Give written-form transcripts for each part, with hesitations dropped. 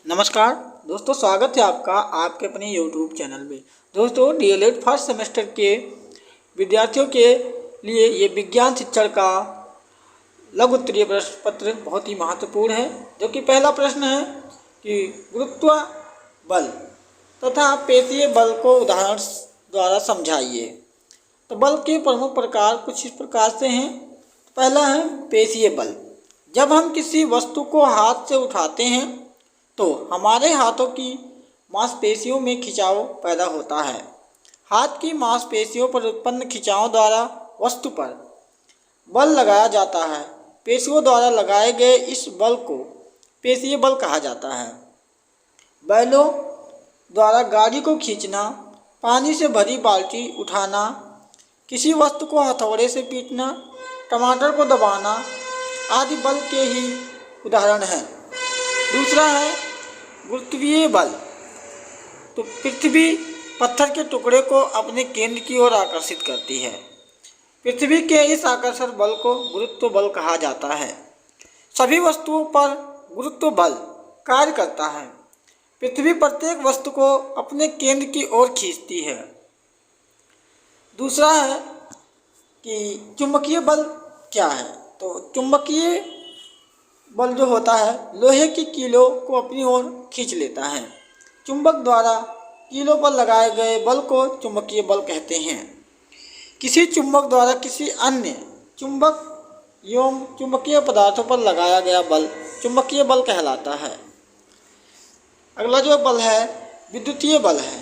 नमस्कार दोस्तों, स्वागत है आपका आपके अपने YouTube चैनल में। दोस्तों, डीएलएड फर्स्ट सेमेस्टर के विद्यार्थियों के लिए ये विज्ञान शिक्षण का लघु उत्तरीय प्रश्न पत्र बहुत ही महत्वपूर्ण है। जो कि पहला प्रश्न है कि गुरुत्व बल तथा पेशीय बल को उदाहरण द्वारा समझाइए। तो बल के प्रमुख प्रकार कुछ इस प्रकार से हैं। पहला है पेशीय बल। जब हम किसी वस्तु को हाथ से उठाते हैं तो हमारे हाथों की मांसपेशियों में खिंचाव पैदा होता है। हाथ की मांसपेशियों पर उत्पन्न खिंचाव द्वारा वस्तु पर बल लगाया जाता है। पेशियों द्वारा लगाए गए इस बल को पेशीय बल कहा जाता है। बैलों द्वारा गाड़ी को खींचना, पानी से भरी बाल्टी उठाना, किसी वस्तु को हथौड़े से पीटना, टमाटर को दबाना आदि बल के ही उदाहरण हैं। दूसरा है गुरुत्वीय बल। तो पृथ्वी पत्थर के टुकड़े को अपने केंद्र की ओर आकर्षित करती है। पृथ्वी के इस आकर्षण बल को गुरुत्व बल कहा जाता है। सभी वस्तुओं पर गुरुत्व बल कार्य करता है। पृथ्वी प्रत्येक वस्तु को अपने केंद्र की ओर खींचती है। दूसरा है कि चुंबकीय बल क्या है। तो चुंबकीय बल जो होता है लोहे की कीलों को अपनी ओर खींच लेता है। चुंबक द्वारा कीलों पर लगाए गए बल को चुंबकीय बल कहते हैं। किसी चुंबक द्वारा किसी अन्य चुंबक एवं चुंबकीय पदार्थों पर लगाया गया बल चुंबकीय बल कहलाता है। अगला जो बल है विद्युतीय बल है।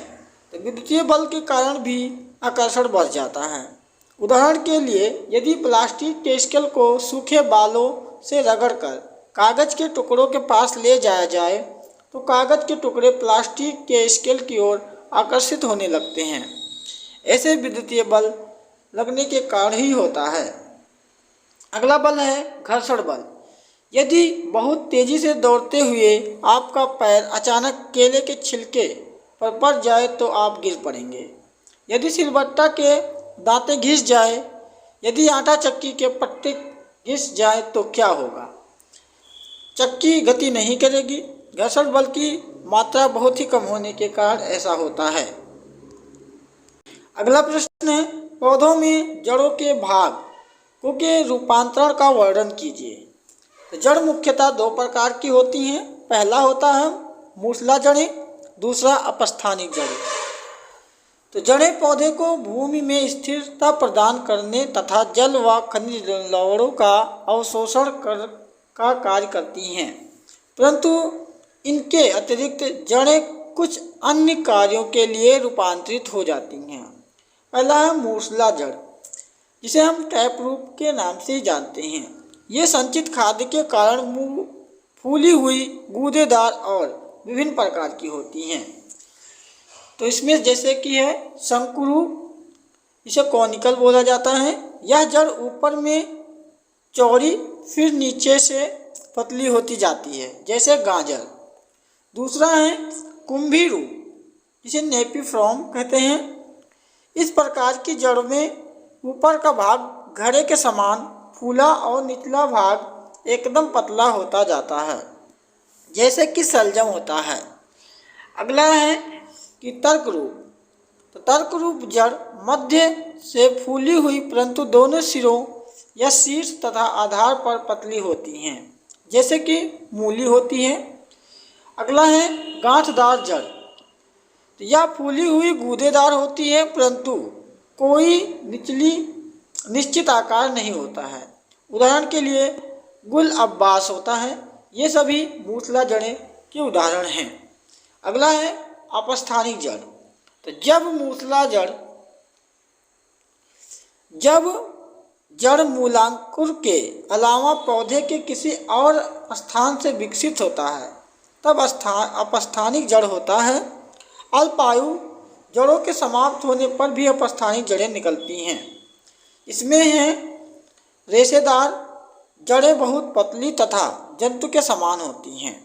तो विद्युतीय बल के कारण भी आकर्षण बढ़ जाता है। उदाहरण के लिए यदि प्लास्टिक के स्केल को सूखे बालों से रगड़कर कागज के टुकड़ों के पास ले जाया जाए तो कागज के टुकड़े प्लास्टिक के स्केल की ओर आकर्षित होने लगते हैं। ऐसे विद्युतीय बल लगने के कारण ही होता है। अगला बल है घर्षण बल। यदि बहुत तेजी से दौड़ते हुए आपका पैर अचानक केले के छिलके पर पड़ जाए तो आप गिर पड़ेंगे। यदि सिलबट्टा के दांतें घिस जाए, यदि आटा चक्की के पट्टे घिस जाए तो क्या होगा? चक्की गति नहीं करेगी। घर्षण बल की मात्रा बहुत ही कम होने के कारण ऐसा होता है। अगला प्रश्न है पौधों में जड़ों के भागों के रूपांतरण का वर्णन कीजिए। तो जड़ मुख्यतः दो प्रकार की होती हैं। पहला होता है मूसला जड़ें, दूसरा अपस्थानिक जड़ें। तो जड़ें पौधे को भूमि में स्थिरता प्रदान करने तथा जल व खनिज लवणों का अवशोषण का कार्य करती हैं, परंतु इनके अतिरिक्त जड़ें कुछ अन्य कार्यों के लिए रूपांतरित हो जाती हैं। पहला है मूसला जड़, जिसे हम टैप रूट के नाम से जानते हैं। ये संचित खाद्य के कारण फूली हुई, गूदेदार और विभिन्न प्रकार की होती हैं। तो इसमें जैसे कि है शंकुरूप, इसे कॉनिकल बोला जाता है। यह जड़ ऊपर में चौड़ी फिर नीचे से पतली होती जाती है, जैसे गाजर। दूसरा है कुंभी रूप, जिसे नेपिफ्रॉम कहते हैं। इस प्रकार की जड़ में ऊपर का भाग घड़े के समान फूला और निचला भाग एकदम पतला होता जाता है, जैसे कि शलजम होता है। अगला है कि तर्क रूप। तो तर्क रूप जड़ मध्य से फूली हुई परंतु दोनों सिरों या शीर्ष तथा आधार पर पतली होती हैं, जैसे कि मूली होती है। अगला है गांठदार जड़। तो यह फूली हुई गूदेदार होती है परंतु कोई निश्चित आकार नहीं होता है। उदाहरण के लिए गुल अब्बास होता है। ये सभी मूसला जड़ें के उदाहरण हैं। अगला है अपस्थानिक जड़। तो जब जड़ मूलांकुर के अलावा पौधे के किसी और स्थान से विकसित होता है तब अपस्थानिक जड़ होता है। अल्पायु जड़ों के समाप्त होने पर भी अपस्थानिक जड़ें निकलती हैं। इसमें हैं रेशेदार जड़ें बहुत पतली तथा जंतु के समान होती हैं।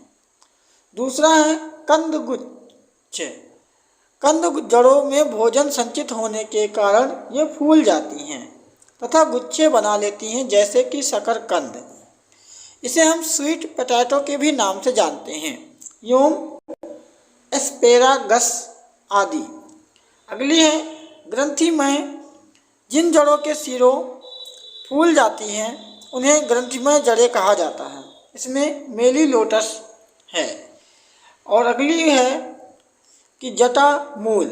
दूसरा है कंदगुच्छ। कंद जड़ों में भोजन संचित होने के कारण ये फूल जाती हैं तथा गुच्छे बना लेती हैं, जैसे कि शकरकंद। इसे हम स्वीट पोटैटो के भी नाम से जानते हैं। एवं एस्पेरागस आदि। अगली है ग्रंथिमय। जिन जड़ों के सिरों फूल जाती हैं उन्हें ग्रंथिमय जड़ें कहा जाता है। इसमें मेलिलोटस है। और अगली है कि जटा मूल।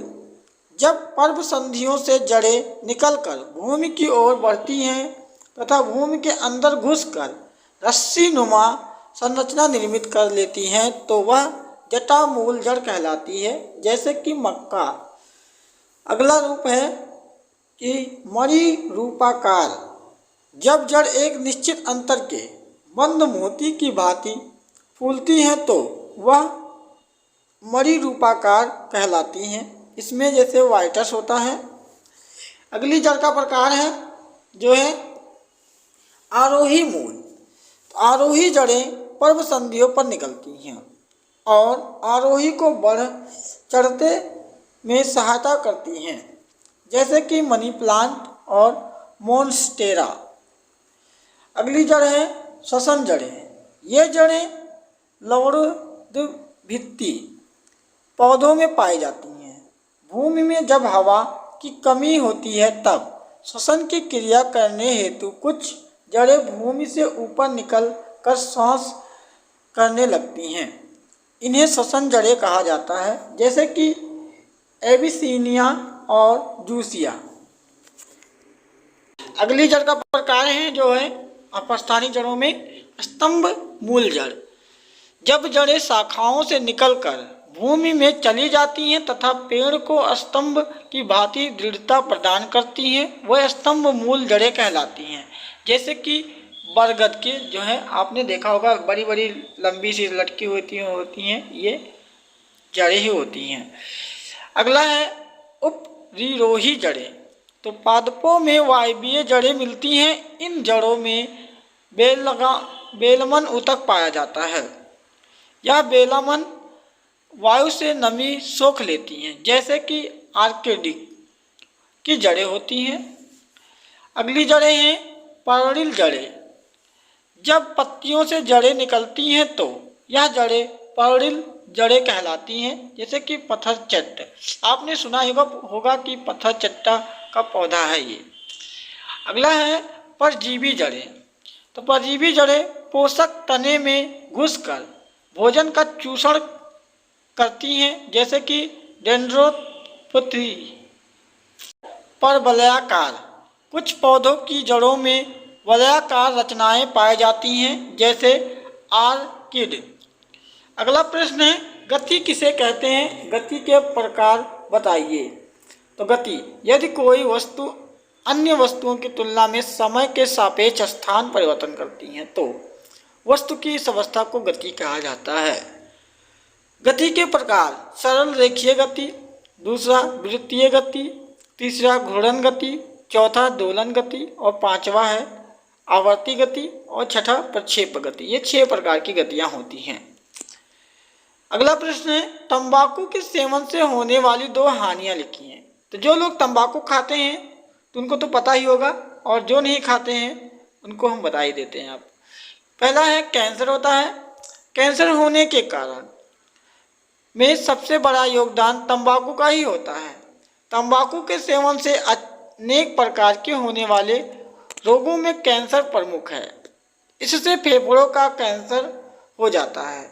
जब पर्व संधियों से जड़ें निकलकर भूमि की ओर बढ़ती हैं तथा भूमि के अंदर घुसकर रस्सी नुमा संरचना निर्मित कर लेती हैं तो वह जटा मूल जड़ कहलाती है, जैसे कि मक्का। अगला रूप है कि मणि रूपाकार। जब जड़ एक निश्चित अंतर के बंद मोती की भांति फूलती हैं तो वह मणि रूपाकार कहलाती हैं। इसमें जैसे वाइटस होता है। अगली जड़ का प्रकार है जो है आरोही मूल। तो आरोही जड़ें पर्व संधियों पर निकलती हैं और आरोही को बढ़ चढ़ते में सहायता करती हैं, जैसे कि मनी प्लांट और मोन्स्टेरा। अगली जड़ है श्वसन जड़ें। ये जड़ें लवण भित्ति पौधों में पाई जाती हैं। भूमि में जब हवा की कमी होती है तब श्वसन की क्रिया करने हेतु कुछ जड़ें भूमि से ऊपर निकल कर श्वास करने लगती हैं। इन्हें श्वसन जड़ें कहा जाता है, जैसे कि एबिसीनिया और जूसिया। अगली जड़ का प्रकार है जो है अपस्थानिक जड़ों में स्तंभ मूल जड़। जब जड़ें शाखाओं से निकलकर भूमि में चली जाती हैं तथा पेड़ को स्तंभ की भांति दृढ़ता प्रदान करती हैं, वह स्तंभ मूल जड़ें कहलाती हैं। जैसे कि बरगद के जो है आपने देखा होगा, बड़ी बड़ी लंबी सी लटकी होती हैं, ये जड़ें ही होती हैं। अगला है उपरिरोही जड़ें। तो पादपों में वायवीय जड़ें मिलती हैं। इन जड़ों में बेलमन ऊतक पाया जाता है। यह बेलमन वायु से नमी सोख लेती हैं, जैसे कि आर्किडिक की जड़ें होती हैं। अगली जड़ें हैं पर्णिल जड़ें। जब पत्तियों से जड़ें निकलती हैं तो यह जड़ें पर्णिल जड़ें कहलाती हैं, जैसे कि पत्थरचट्ट। आपने सुना होगा कि पत्थरचट्टा का पौधा है ये। अगला है परजीवी जड़ें। तो परजीवी जड़ें पोषक तने में घुसकर भोजन का चूषण करती हैं, जैसे कि डेंड्रोपथी। पर वलयाकार। कुछ पौधों की जड़ों में वलयाकार रचनाएं पाई जाती हैं, जैसे आर्किड। अगला प्रश्न है गति किसे कहते हैं? गति के प्रकार बताइए। तो गति, यदि कोई वस्तु अन्य वस्तुओं की तुलना में समय के सापेक्ष स्थान परिवर्तन करती है तो वस्तु की इस अवस्था को गति कहा जाता है। गति के प्रकार सरल रेखीय गति, दूसरा वृत्तीय गति, तीसरा घूर्णन गति, चौथा दोलन गति और पांचवा है आवर्ती गति और छठा प्रक्षेप गति। ये 6 प्रकार की गतियां होती हैं। अगला प्रश्न है तंबाकू के सेवन से होने वाली 2 हानियां लिखी हैं। तो जो लोग तंबाकू खाते हैं तो उनको तो पता ही होगा, और जो नहीं खाते हैं उनको हम बता ही देते हैं। आप पहला है कैंसर होता है। कैंसर होने के कारण में सबसे बड़ा योगदान तंबाकू का ही होता है। तंबाकू के सेवन से अनेक प्रकार के होने वाले रोगों में कैंसर प्रमुख है। इससे फेफड़ों का कैंसर हो जाता है।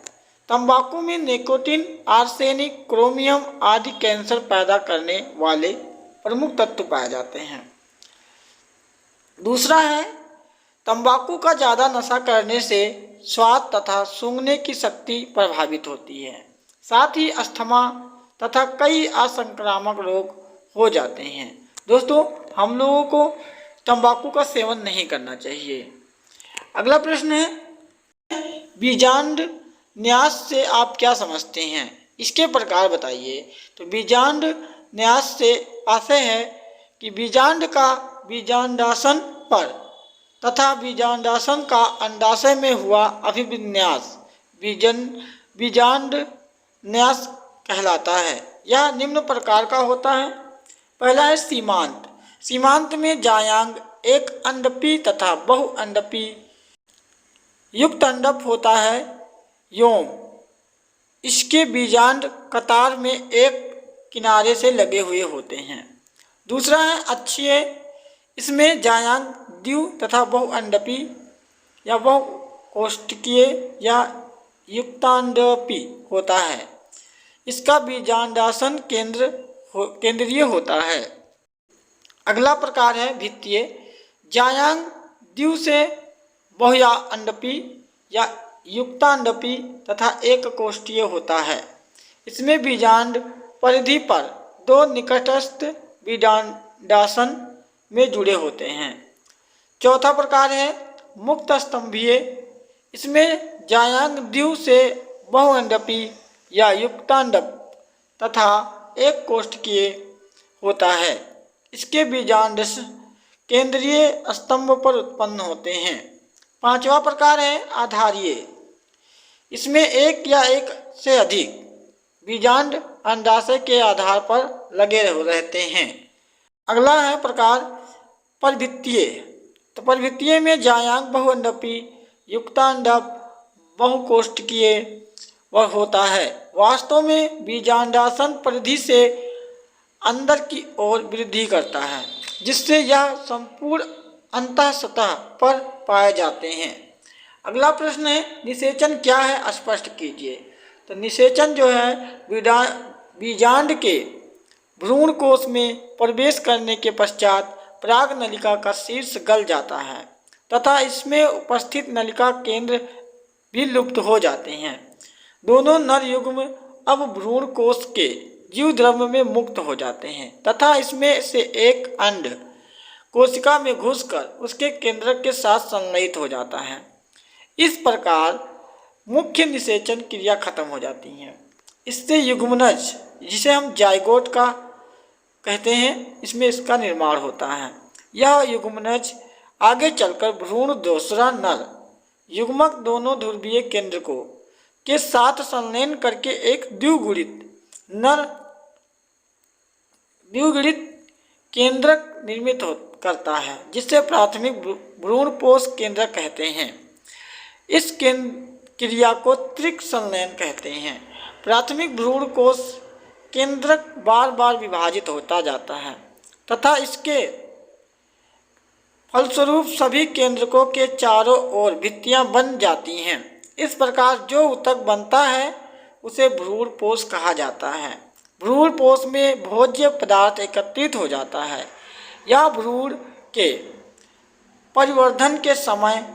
तंबाकू में निकोटीन, आर्सेनिक, क्रोमियम आदि कैंसर पैदा करने वाले प्रमुख तत्व पाए जाते हैं। दूसरा है तंबाकू का ज़्यादा नशा करने से स्वाद तथा सूंघने की शक्ति प्रभावित होती है। साथ ही अस्थमा तथा कई असंक्रामक रोग हो जाते हैं। दोस्तों, हम लोगों को तंबाकू का सेवन नहीं करना चाहिए। अगला प्रश्न है बीजांड न्यास से आप क्या समझते हैं? इसके प्रकार बताइए। तो बीजांड न्यास से आशय है कि बीजांड का बीजांडासन पर तथा बीजांडासन का अंडाशय में हुआ अभिविन्यास बीजांड न्यास कहलाता है। यह निम्न प्रकार का होता है। पहला है सीमांत। सीमांत में जायांग एक अंडपी तथा बहुअंडपी युक्त अंडप होता है। योम इसके बीजांड कतार में एक किनारे से लगे हुए होते हैं। दूसरा है अक्षीय, इसमें जायांग, द्वि तथा बहुअंडपी या बहुकोष्ठकीय या युक्तांडपी होता है। इसका बीजांडासन केंद्रीय होता है। अगला प्रकार है भित्तीय। जायांग द्वि से बहुअंडपी या युक्तांडपी तथा एक कोष्ठीय होता है। इसमें बीजांड परिधि पर दो निकटस्थ बीजांडासन में जुड़े होते हैं। चौथा प्रकार है मुक्त स्तंभीय। इसमें जायांग द्वि से बहुअंडपी या युक्तांडप तथा एक कोष्ठकीय होता है। इसके बीजांड केंद्रीय स्तंभ पर उत्पन्न होते हैं। पांचवा प्रकार है आधारीय। इसमें एक या एक से अधिक बीजांड अंडाशय के आधार पर लगे रहते हैं। अगला है प्रकार परभित्तीय। तो परभित्तीय में जायांग बहुअंडपी, युक्तांडप, बहुकोष्ठकीय वह होता है। वास्तव में बीजांडासन परिधि से अंदर की ओर वृद्धि करता है, जिससे यह संपूर्ण अंतः सतह पर पाए जाते हैं। अगला प्रश्न है निषेचन क्या है, स्पष्ट कीजिए। तो निषेचन जो है बीजांड के भ्रूण कोश में प्रवेश करने के पश्चात पराग नलिका का शीर्ष गल जाता है तथा इसमें उपस्थित नलिका केंद्र भी लुप्त हो जाते हैं। दोनों नर युग्म अब भ्रूण कोश के जीव द्रव्य में मुक्त हो जाते हैं तथा इसमें से एक अंड कोशिका में घुसकर उसके केंद्रक के साथ संलयित हो जाता है। इस प्रकार मुख्य निषेचन क्रिया खत्म हो जाती है। इससे युग्मनज, जिसे हम जाइगोट का कहते हैं, इसमें इसका निर्माण होता है। यह युग्मनज आगे चलकर भ्रूण दूसरा नर युग्मक दोनों ध्रुवीय केंद्र को के साथ संलयन करके एक द्विगुणित केंद्रक निर्मित करता है, जिसे प्राथमिक भ्रूणपोष केंद्रक कहते हैं। इस क्रिया को त्रिक संलयन कहते हैं। प्राथमिक भ्रूण कोश केंद्रक बार बार विभाजित होता जाता है तथा इसके फलस्वरूप सभी केंद्रकों के चारों ओर भित्तियां बन जाती हैं। इस प्रकार जो ऊतक बनता है उसे भ्रूणपोष कहा जाता है। भ्रूणपोष में भोज्य पदार्थ एकत्रित हो जाता है। यह भ्रूण के परिवर्धन के समय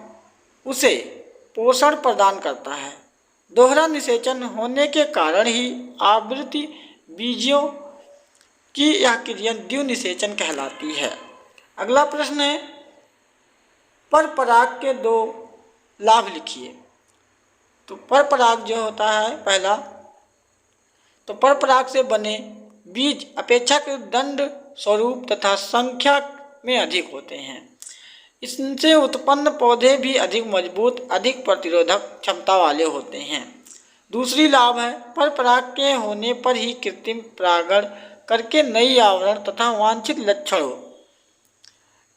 उसे पोषण प्रदान करता है। दोहरा निषेचन होने के कारण ही आवृत्ति बीजों की यह क्रिया द्विनिषेचन कहलाती है। अगला प्रश्न है परपराग के दो लाभ लिखिए। तो परपराग जो होता है पहला, तो परपराग से बने बीज अपेक्षाकृत दंड स्वरूप तथा संख्या में अधिक होते हैं। इससे उत्पन्न पौधे भी अधिक मजबूत, अधिक प्रतिरोधक क्षमता वाले होते हैं। दूसरी लाभ है परपराग के होने पर ही कृत्रिम परागण करके नई आवरण तथा वांछित लक्षणों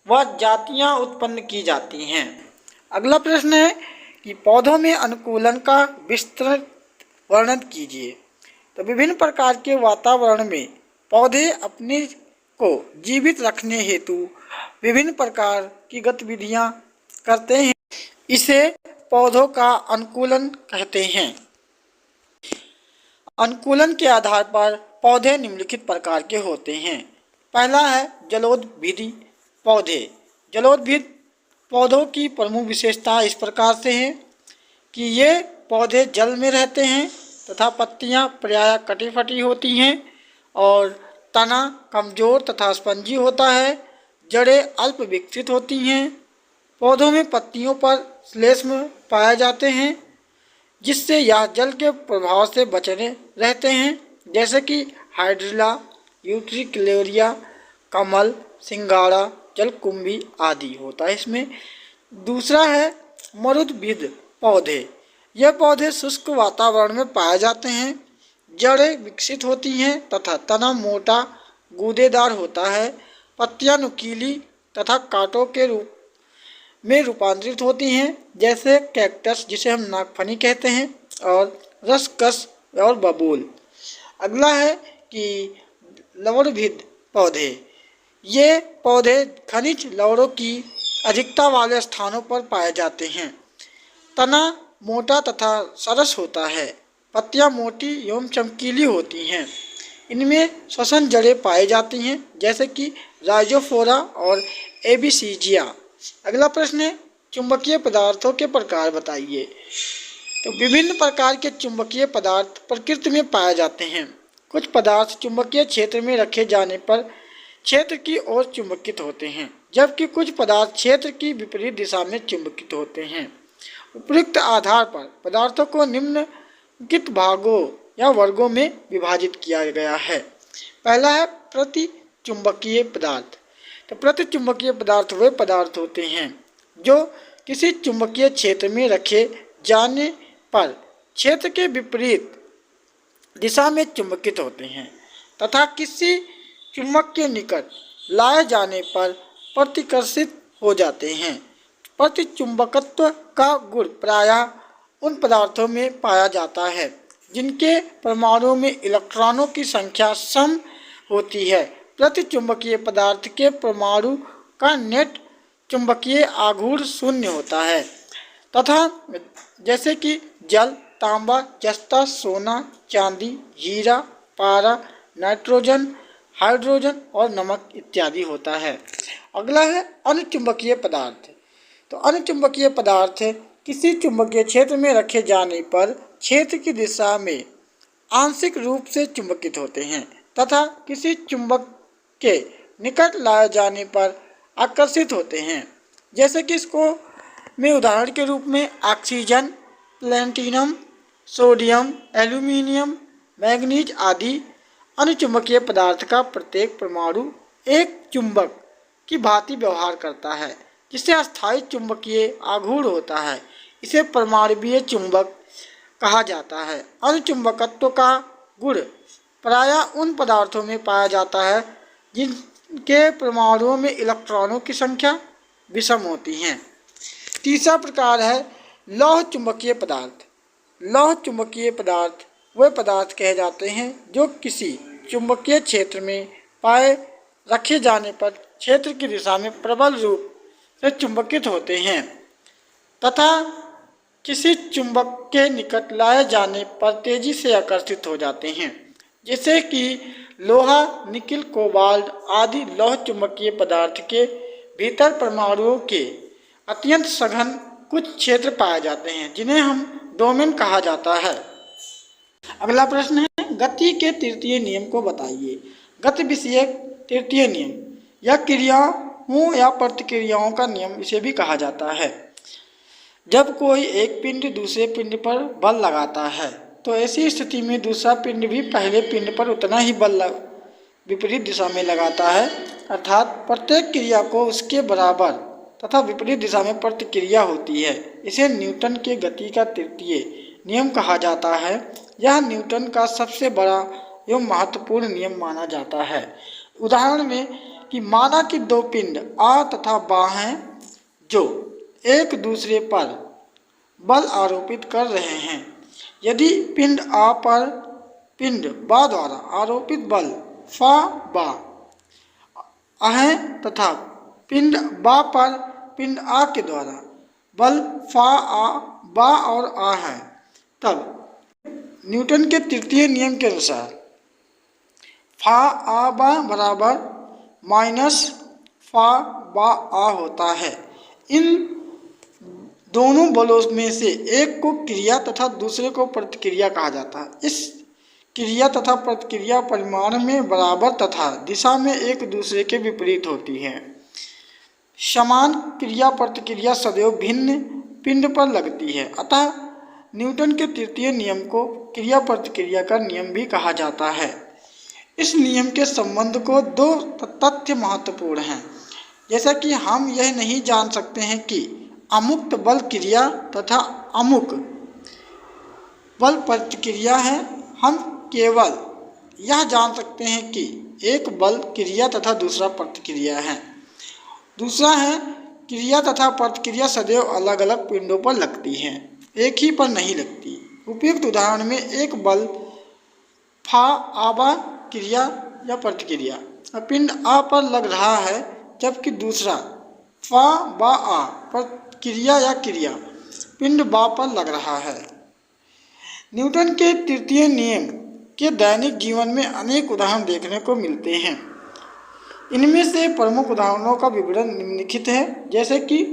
व जातियां उत्पन्न की जाती हैं। अगला प्रश्न है कि पौधों में अनुकूलन का विस्तृत वर्णन कीजिए। तो विभिन्न प्रकार के वातावरण में पौधे अपने को जीवित रखने हेतु विभिन्न प्रकार की गतिविधियां करते हैं। इसे पौधों का अनुकूलन कहते हैं। अनुकूलन के आधार पर पौधे निम्नलिखित प्रकार के होते हैं। पहला है जलोद्भिदी पौधे। जलोद्भिद पौधों की प्रमुख विशेषता इस प्रकार से है कि ये पौधे जल में रहते हैं तथा पत्तियां प्रायः कटी फटी होती हैं और तना कमजोर तथा स्पंजी होता है। जड़ें अल्प विकसित होती हैं। पौधों में पत्तियों पर श्लेष्म पाए जाते हैं, जिससे यह जल के प्रभाव से बचे रहते हैं, जैसे कि हाइड्रिला, यूट्रिक्लेरिया, कमल, सिंगाड़ा, जलकुंभी आदि होता है इसमें। दूसरा है मरुद्भिद पौधे। यह पौधे शुष्क वातावरण में पाए जाते हैं। जड़ें विकसित होती हैं तथा तना मोटा गूदेदार होता है। पत्तियां नुकीली तथा कांटों के रूप में रूपांतरित होती हैं, जैसे कैक्टस जिसे हम नागफनी कहते हैं, और रसकस और बबूल। अगला है कि लवणभिद पौधे। ये पौधे खनिज लवणों की अधिकता वाले स्थानों पर पाए जाते हैं। तना मोटा तथा सरस होता है। पत्तियां मोटी एवं चमकीली होती हैं। इनमें श्वसन जड़ें पाई जाती हैं, जैसे कि राइजोफोरा और एबीसीजिया। अगला प्रश्न है, चुंबकीय पदार्थों के प्रकार बताइए। तो विभिन्न प्रकार के चुंबकीय पदार्थ प्रकृति में पाए जाते हैं। कुछ पदार्थ चुंबकीय क्षेत्र में रखे जाने पर क्षेत्र की ओर चुंबकित होते हैं, जबकि कुछ पदार्थ क्षेत्र की विपरीत दिशा में चुंबकित होते हैं। उपयुक्त आधार पर पदार्थों को निम्नलिखित भागों या वर्गों में विभाजित किया गया है। पहला है प्रतिचुंबकीय पदार्थ। तो प्रतिचुंबकीय पदार्थ वे पदार्थ होते हैं जो किसी चुंबकीय क्षेत्र में रखे जाने पर क्षेत्र के विपरीत दिशा में चुंबकित होते हैं तथा किसी चुंबक के निकट लाए जाने पर प्रतिकर्षित हो जाते हैं। प्रतिचुंबकत्व का गुण प्रायः उन पदार्थों में पाया जाता है जिनके परमाणुओं में इलेक्ट्रॉनों की संख्या सम होती है। प्रतिचुंबकीय पदार्थ के परमाणु का नेट चुंबकीय आघूर्ण शून्य होता है तथा जैसे कि जल, तांबा, जस्ता, सोना, चांदी, हीरा, पारा, नाइट्रोजन, हाइड्रोजन और नमक इत्यादि होता है। अगला है अनुचुंबकीय पदार्थ। तो अनुचुंबकीय पदार्थ किसी चुंबकीय क्षेत्र में रखे जाने पर क्षेत्र की दिशा में आंशिक रूप से चुंबकित होते हैं तथा किसी चुंबक के निकट लाए जाने पर आकर्षित होते हैं। जैसे कि इसको में उदाहरण के रूप में oxygen, platinum, sodium, aluminium, manganese आदि अनुचुंबकीय पदार्थ का प्रत्येक परमाणु एक चुंबक की भांति व्यवहार करता है, जिससे अस्थायी चुंबकीय आघूर्ण होता है। इसे परमाणुीय चुंबक कहा जाता है। अनुचुंबकत्व का गुण प्रायः उन पदार्थों में पाया जाता है जिनके परमाणुओं में इलेक्ट्रॉनों की संख्या विषम होती है। तीसरा प्रकार है लौह चुंबकीय पदार्थ। लौह चुंबकीय पदार्थ वे पदार्थ कहे जाते हैं जो किसी चुंबकीय क्षेत्र में पाए रखे जाने पर क्षेत्र की दिशा में प्रबल रूप से चुंबकित होते हैं तथा किसी चुंबक के निकट लाए जाने पर तेजी से आकर्षित हो जाते हैं। जैसे कि लोहा, निकिल, कोबाल्ट आदि लौह चुंबकीय पदार्थ के भीतर परमाणुओं के अत्यंत सघन कुछ क्षेत्र पाए जाते हैं जिन्हें हम डोमेन कहा जाता है। अगला प्रश्न है, गति के तृतीय नियम को बताइए। गति विषयक तृतीय नियम या क्रियाओं या प्रतिक्रियाओं का नियम इसे भी कहा जाता है। जब कोई एक पिंड दूसरे पिंड पर बल लगाता है तो ऐसी स्थिति में दूसरा पिंड भी पहले पिंड पर उतना ही बल विपरीत दिशा में लगाता है, अर्थात प्रत्येक क्रिया को उसके बराबर तथा विपरीत दिशा में प्रतिक्रिया होती है। इसे न्यूटन के गति का तृतीय नियम कहा जाता है। यह न्यूटन का सबसे बड़ा एवं महत्वपूर्ण नियम माना जाता है। उदाहरण में कि माना कि दो पिंड आ तथा बा हैं जो एक दूसरे पर बल आरोपित कर रहे हैं। यदि पिंड आ पर पिंड बा द्वारा आरोपित बल फा बा है तथा पिंड बा पर पिंड आ के द्वारा बल फा आ बा और आ है, तब न्यूटन के तृतीय नियम के अनुसार फा आ बा बराबर माइनस फा बा आ होता है। इन दोनों बलों में से एक को क्रिया तथा दूसरे को प्रतिक्रिया कहा जाता है। इस क्रिया तथा प्रतिक्रिया परिमाण में बराबर तथा दिशा में एक दूसरे के विपरीत होती है। समान क्रिया प्रतिक्रिया सदैव भिन्न पिंड पर लगती है, अतः न्यूटन के तृतीय नियम को क्रिया प्रतिक्रिया का नियम भी कहा जाता है। इस नियम के संबंध को दो तथ्य महत्वपूर्ण हैं। जैसा कि हम यह नहीं जान सकते हैं कि अमुक्त बल क्रिया तथा अमुक बल प्रतिक्रिया है, हम केवल यह जान सकते हैं कि एक बल क्रिया तथा दूसरा प्रतिक्रिया है। दूसरा है क्रिया तथा प्रतिक्रिया सदैव अलग अलग पिंडों पर लगती हैं, एक ही पर नहीं लगती। उपयुक्त उदाहरण में एक बल फा आबा क्रिया या प्रतिक्रिया। पिंड आ पर लग रहा है जबकि दूसरा फा बा आ प्रतिक्रिया या क्रिया पिंड बा पर लग रहा है। न्यूटन के तृतीय नियम के दैनिक जीवन में अनेक उदाहरण देखने को मिलते हैं। इनमें से प्रमुख उदाहरणों का विवरण निम्नलिखित है। जैसे कि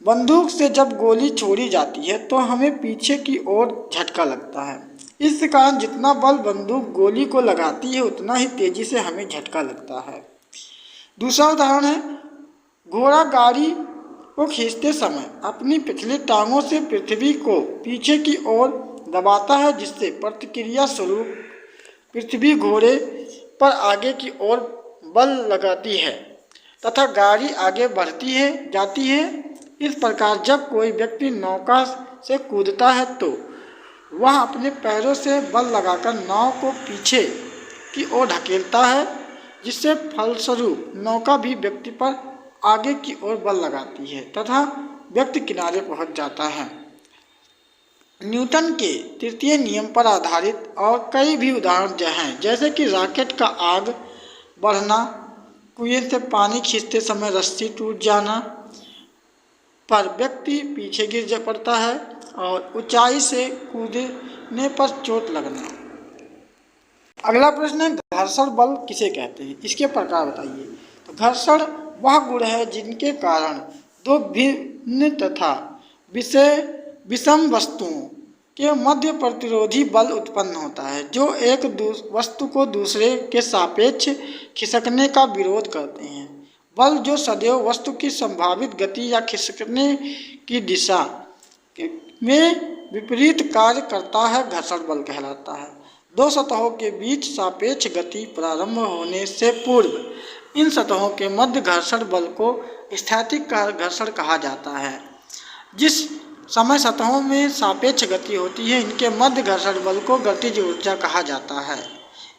बंदूक से जब गोली छोड़ी जाती है तो हमें पीछे की ओर झटका लगता है। इस कारण जितना बल बंदूक गोली को लगाती है उतना ही तेजी से हमें झटका लगता है। दूसरा उदाहरण है, घोड़ा गाड़ी को खींचते समय अपनी पिछली टांगों से पृथ्वी को पीछे की ओर दबाता है, जिससे प्रतिक्रिया स्वरूप पृथ्वी घोड़े पर आगे की ओर बल लगाती है तथा गाड़ी आगे बढ़ती है जाती है। इस प्रकार जब कोई व्यक्ति नौका से कूदता है तो वह अपने पैरों से बल लगाकर नाव को पीछे की ओर ढकेलता है, जिससे फलस्वरूप नौका भी व्यक्ति पर आगे की ओर बल लगाती है तथा व्यक्ति किनारे पहुंच जाता है। न्यूटन के तृतीय नियम पर आधारित और कई भी उदाहरण हैं, जैसे कि रॉकेट का आग बढ़ना, कुएं से पानी खींचते समय रस्सी टूट जाना पर व्यक्ति पीछे गिर पड़ता है और ऊंचाई से कूदने पर चोट लगना। अगला प्रश्न है, घर्षण बल किसे कहते हैं? इसके प्रकार बताइए। तो घर्षण वह गुण है जिनके कारण दो भिन्न तथा विषम वस्तुओं के मध्य प्रतिरोधी बल उत्पन्न होता है, जो एक वस्तु को दूसरे के सापेक्ष खिसकने का विरोध करते हैं। बल जो सदैव वस्तु की संभावित गति या खिसकने की दिशा में विपरीत कार्य करता है, घर्षण बल कहलाता है। दो सतहों के बीच सापेक्ष गति प्रारंभ होने से पूर्व इन सतहों के मध्य घर्षण बल को स्थैतिक घर्षण कहा जाता है। जिस समय सतहों में सापेक्ष गति होती है, इनके मध्य घर्षण बल को गतिज ऊर्जा कहा जाता है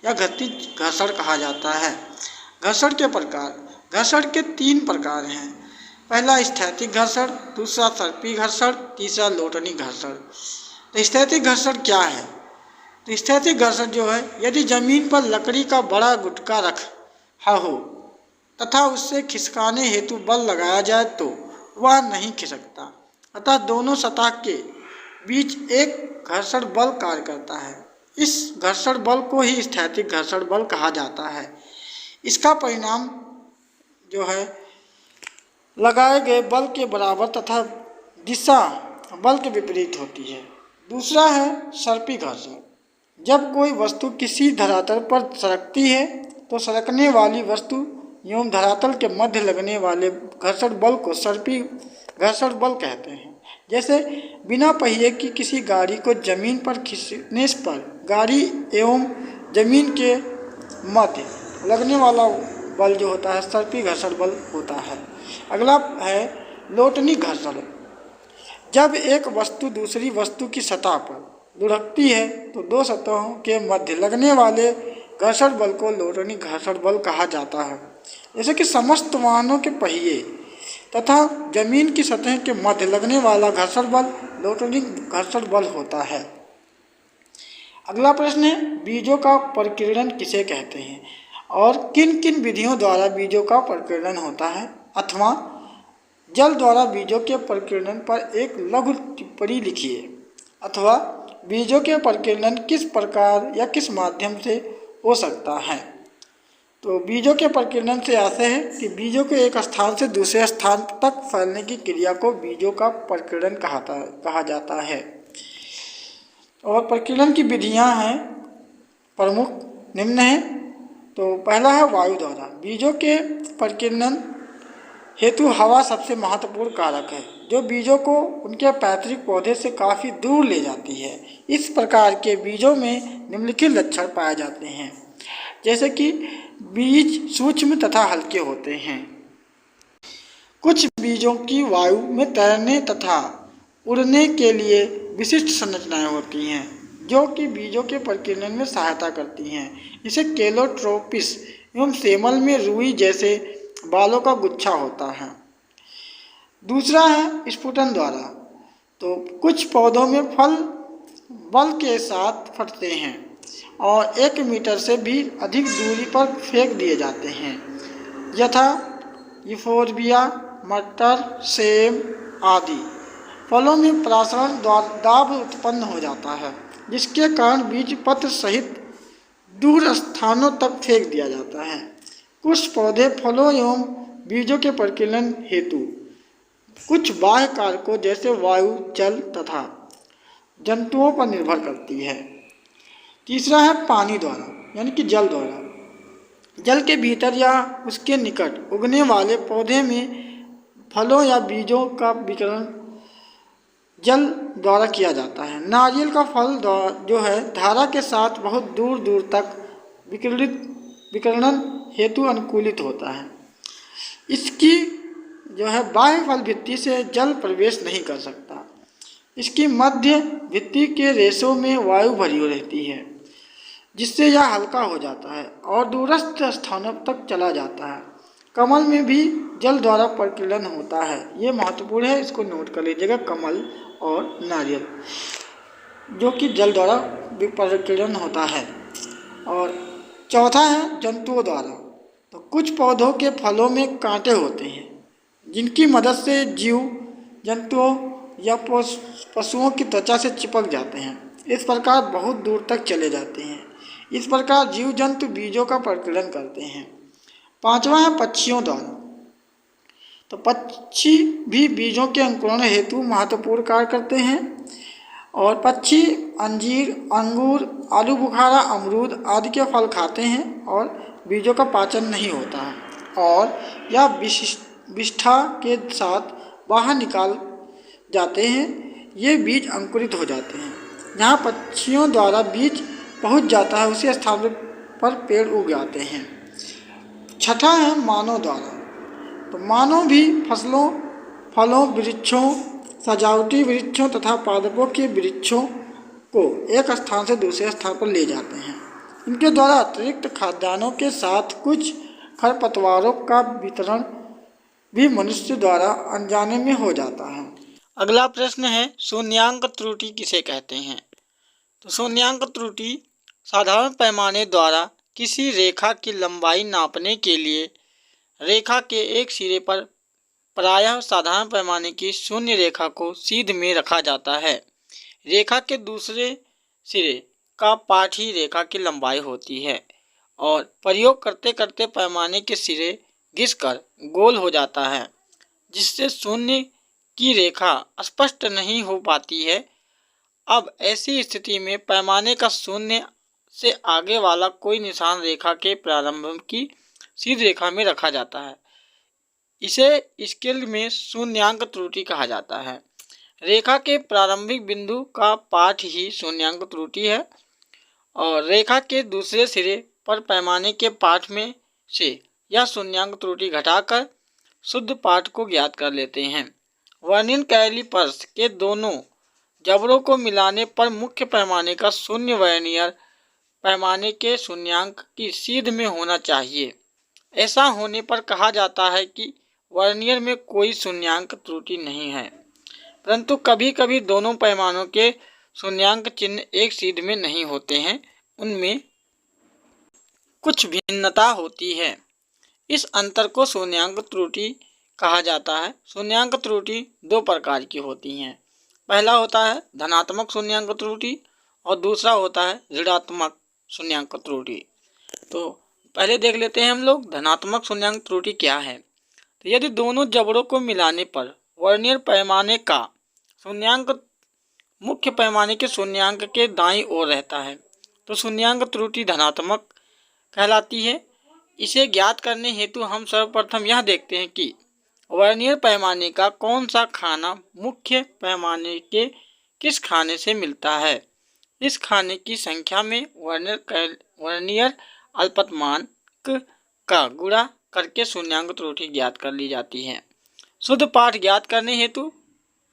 या गतिज घर्षण कहा जाता है। घर्षण के प्रकार, घर्षण के 3 प्रकार हैं। पहला स्थैतिक घर्षण, दूसरा सर्पी घर्षण, तीसरा लोटनी घर्षण। तो स्थैतिक घर्षण क्या है? तो स्थैतिक घर्षण जो है, यदि जमीन पर लकड़ी का बड़ा गुटका रखा हो तथा उससे खिसकाने हेतु बल लगाया जाए तो वह नहीं खिसकता, अतः दोनों सतह के बीच एक घर्षण बल कार्य करता है। इस घर्षण बल को ही स्थैतिक घर्षण बल कहा जाता है। इसका परिणाम जो है लगाए गए बल के बराबर तथा दिशा बल के विपरीत होती है। दूसरा है सर्पी घर्षण। जब कोई वस्तु किसी धरातल पर सरकती है तो सरकने वाली वस्तु एवं धरातल के मध्य लगने वाले घर्षण बल को सर्पी घर्षण बल कहते हैं। जैसे बिना पहिए की किसी गाड़ी को जमीन पर खींचने पर गाड़ी एवं जमीन के मध्य लगने वाला बल जो होता है सर्पी घर्षण बल होता है। अगला है लोटनी घर्षण। जब एक वस्तु दूसरी वस्तु की सतह पर लुढ़कती है तो दो सतहों के मध्य लगने वाले घर्षण बल को लोटनी घर्षण बल कहा जाता है। जैसे कि समस्त वाहनों के पहिए तथा जमीन की सतह के मध्य लगने वाला घर्षण बल लोटनी घर्षण बल होता है। अगला प्रश्न है, बीजों का प्रकीर्णन किसे कहते हैं और किन किन विधियों द्वारा बीजों का प्रकीर्णन होता है? अथवा जल द्वारा बीजों के प्रकीर्णन पर एक लघु टिप्पणी लिखिए। अथवा बीजों के प्रकीर्णन किस प्रकार या किस माध्यम से हो सकता है? तो बीजों के प्रकीर्णन से ऐसे है कि बीजों को एक स्थान से दूसरे स्थान तक फैलने की क्रिया को बीजों का प्रकीर्णन कहा जाता है। और प्रकीर्णन की विधियां हैं प्रमुख निम्न हैं। तो पहला है वायु द्वारा। बीजों के प्रकीर्णन हेतु हवा सबसे महत्वपूर्ण कारक है, जो बीजों को उनके पैतृक पौधे से काफ़ी दूर ले जाती है। इस प्रकार के बीजों में निम्नलिखित लक्षण पाए जाते हैं, जैसे कि बीज सूक्ष्म तथा हल्के होते हैं। कुछ बीजों की वायु में तैरने तथा उड़ने के लिए विशिष्ट संरचनाएं होती हैं, जो कि बीजों के प्रकीर्णन में सहायता करती हैं। इसे केलोट्रोपिस एवं सेमल में रुई जैसे बालों का गुच्छा होता है। दूसरा है स्फुटन द्वारा। तो कुछ पौधों में फल बल के साथ फटते हैं, और 1 मीटर से भी अधिक दूरी पर फेंक दिए जाते हैं, यथा यूफोर्बिया, मटर, सेब आदि। फलों में परासरण दाब उत्पन्न हो जाता है, जिसके कारण बीज पत्र सहित दूर स्थानों तक फेंक दिया जाता है। कुछ पौधे फलों एवं बीजों के परिकीलन हेतु कुछ बाह्य कारकों जैसे वायु, जल तथा जंतुओं पर निर्भर करती है। तीसरा है पानी द्वारा, यानी कि जल द्वारा। जल के भीतर या उसके निकट उगने वाले पौधे में फलों या बीजों का विकिरण जल द्वारा किया जाता है। नारियल का फल जो है धारा के साथ बहुत दूर दूर तक विकिरण हेतु अनुकूलित होता है। इसकी जो है बाह्य फल भित्ति से जल प्रवेश नहीं कर सकता। इसकी मध्य भित्ति के रेशों में वायु भरी रहती है, जिससे यह हल्का हो जाता है और दूरस्थ स्थानों तक चला जाता है। कमल में भी जल द्वारा परिकीलन होता है। ये महत्वपूर्ण है, इसको नोट कर लीजिएगा, कमल और नारियल जो कि जल द्वारा परिकीलन होता है। और चौथा है जंतुओं द्वारा। तो कुछ पौधों के फलों में कांटे होते हैं, जिनकी मदद से जीव जंतुओं या पशुओं की त्वचा से चिपक जाते हैं। इस प्रकार बहुत दूर तक चले जाते हैं। इस प्रकार जीव जंतु बीजों का परिकीलन करते हैं। पांचवा है पक्षियों द्वारा। तो पक्षी भी बीजों के अंकुरण हेतु महत्वपूर्ण कार्य करते हैं। और पक्षी अंजीर, अंगूर, आलू बुखारा, अमरूद आदि के फल खाते हैं और बीजों का पाचन नहीं होता है और यह विष्ठा के साथ बाहर निकाल जाते हैं। ये बीज अंकुरित हो जाते हैं। जहाँ पक्षियों द्वारा बीज पहुँच जाता है उसी स्थान पर पेड़ उग जाते हैं। छठा है मानव द्वारा। तो मानव भी फसलों, फलों, वृक्षों, सजावटी वृक्षों तथा पादपों के वृक्षों को एक स्थान से दूसरे स्थान पर ले जाते हैं। इनके द्वारा अतिरिक्त खाद्यान्नों के साथ कुछ खरपतवारों का वितरण भी मनुष्य द्वारा अनजाने में हो जाता है। अगला प्रश्न है शून्यांक त्रुटि किसे कहते हैं? तो शून्यांक त्रुटि साधारण पैमाने द्वारा किसी रेखा की लंबाई नापने के लिए रेखा के एक सिरे पर प्रायः साधारण पैमाने की शून्य रेखा को सीध में रखा जाता है। रेखा के दूसरे सिरे का पाठ ही रेखा की लंबाई होती है और प्रयोग करते करते पैमाने के सिरे घिसकर गोल हो जाता है, जिससे शून्य की रेखा स्पष्ट नहीं हो पाती है। अब ऐसी स्थिति में पैमाने का शून्य से आगे वाला कोई निशान रेखा के प्रारंभ की सीधी रेखा में रखा जाता है। इसे स्केल में शून्यांक त्रुटि कहा जाता है। रेखा के प्रारंभिक बिंदु का पाठ ही शून्यांक त्रुटि है और रेखा के दूसरे सिरे पर पैमाने के पाठ में से यह शून्यांक त्रुटि घटाकर शुद्ध पाठ को ज्ञात कर लेते हैं। वर्नियर कैलिपर्स के दोनों जबड़ों को मिलाने पर मुख्य पैमाने का शून्य वर्नियर पैमाने के शून्यांक की सीध में होना चाहिए। ऐसा होने पर कहा जाता है कि वर्नियर में कोई शून्यांक त्रुटि नहीं है, परंतु कभी कभी दोनों पैमानों के शून्यांक चिन्ह एक सीध में नहीं होते हैं, उनमें कुछ भिन्नता होती है। इस अंतर को शून्यांक त्रुटि कहा जाता है। शून्यांक त्रुटि दो प्रकार की होती हैं। पहला होता है धनात्मक शून्यांक त्रुटि और दूसरा होता है ऋणात्मक शून्यांक त्रुटि। तो पहले देख लेते हैं हम लोग धनात्मक शून्यांक त्रुटि क्या है। तो यदि दोनों जबड़ों को मिलाने पर वर्नियर पैमाने का शून्यांक मुख्य पैमाने के शून्यांक के दाईं ओर रहता है तो शून्यांक त्रुटि धनात्मक कहलाती है। इसे ज्ञात करने हेतु हम सर्वप्रथम यह देखते हैं कि वर्नियर पैमाने का कौन सा खाना मुख्य पैमाने के किस खाने से मिलता है। इस खाने की संख्या में वर्नियर अल्पतमांक का गुणा करके शून्यांक त्रुटि ज्ञात कर ली जाती है। शुद्ध पाठ ज्ञात करने हेतु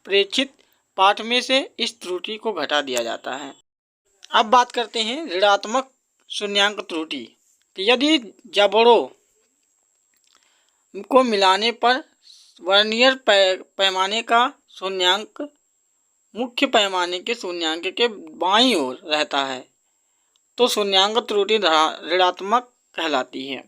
प्रेक्षित पाठ में से इस त्रुटि को घटा दिया जाता है। अब बात करते हैं ऋणात्मक शून्यांक त्रुटि। तो यदि जबड़ों को मिलाने पर वर्नियर पैमाने का शून्यांक मुख्य पैमाने के शून्यांक के बाईं ओर रहता है तो शून्याङ्क त्रुटि ऋणात्मक कहलाती है।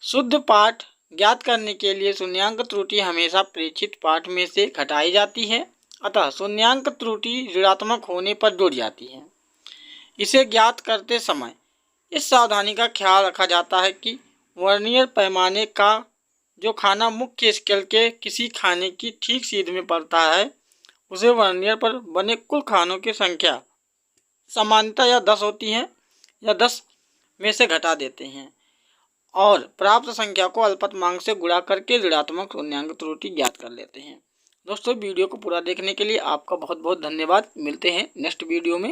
शुद्ध पाठ ज्ञात करने के लिए शून्याङ्क त्रुटि हमेशा प्रेक्षित पाठ में से घटाई जाती है, अतः शून्याङ्क त्रुटि ऋणात्मक होने पर जुड़ जाती है। इसे ज्ञात करते समय इस सावधानी का ख्याल रखा जाता है कि वर्नियर पैमाने का जो खाना मुख्य स्केल के किसी खाने की ठीक सीध में पड़ता है, उसे वर्नियर पर बने कुल खानों की संख्या सामान्यतः या 10 होती है या 10 में से घटा देते हैं और प्राप्त संख्या को अल्पतमांक से गुणा करके ऋणात्मक शून्याङ्क त्रुटि ज्ञात कर लेते हैं। दोस्तों, वीडियो को पूरा देखने के लिए आपका बहुत बहुत धन्यवाद। मिलते हैं नेक्स्ट वीडियो में।